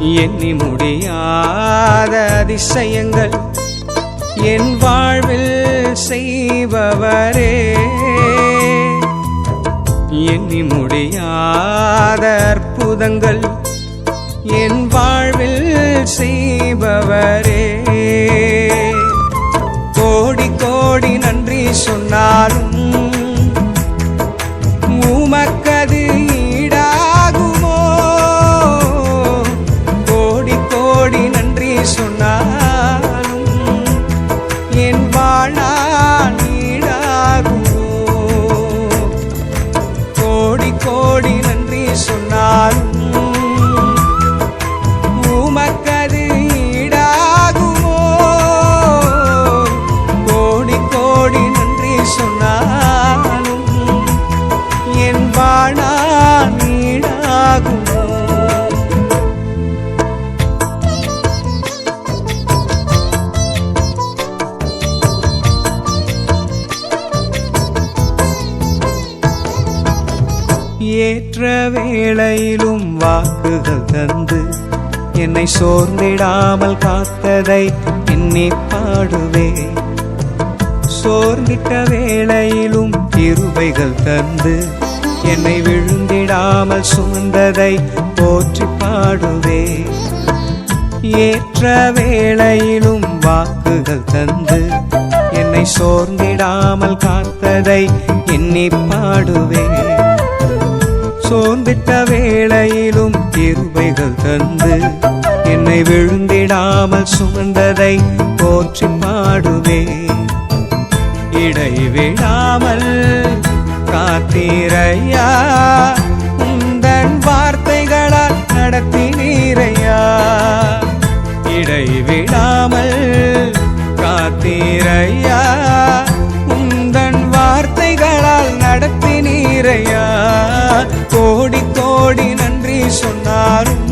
எண்ணி முடியாத அதிசயங்கள் என் வாழ்வில் செய்பவரே, எண்ணி முடியாத அற்புதங்கள் என் வாழ்வில் செய்பவரே. கோடி கோடி நன்றி சொன்னாலும் உமக்கது ஈடாகுமோ? கோடி கோடி நன்றி சொன்னாலும் என் வாழ்நாள் ஈடாகுமோ? கோடி கோடி நன்றி சொன்னாலும் உமக்கது ஈடாகுமோ? கோடி கோடி நன்றி சொன்னாலும் என் வாழ்நாள் ஈடாகுமோ? ஏற்ற வேளையிலும் வாக்குகள் தந்து என்னை சோர்ந்திடாமல் காத்ததை எண்ணி பாடுவே. சோர்ந்திட்ட வேளையிலும் கிருபைகள் தந்து என்னை விழுந்திடாமல் சுமந்ததை போற்றி பாடுவே. ஏற்ற வேளையிலும் வாக்குகள் தந்து என்னை சோர்ந்திடாமல் காத்ததை எண்ணி பாடுவே. சோர்ந்திட்ட வேளையிலும் கிருபைகள் தந்து என்னை விழுந்திடாமல் சுமந்ததை போற்றி பாடுவே. இடைவிடாமல் காத்தீரையா, உந்தன் வார்த்தைகளால் நடத்தினீரையா. இடைவிடாமல் காத்தீரையா, உந்தன் வார்த்தைகளால் நடத்தினீரையா. கோடி கோடி நன்றி சொன்னாலும்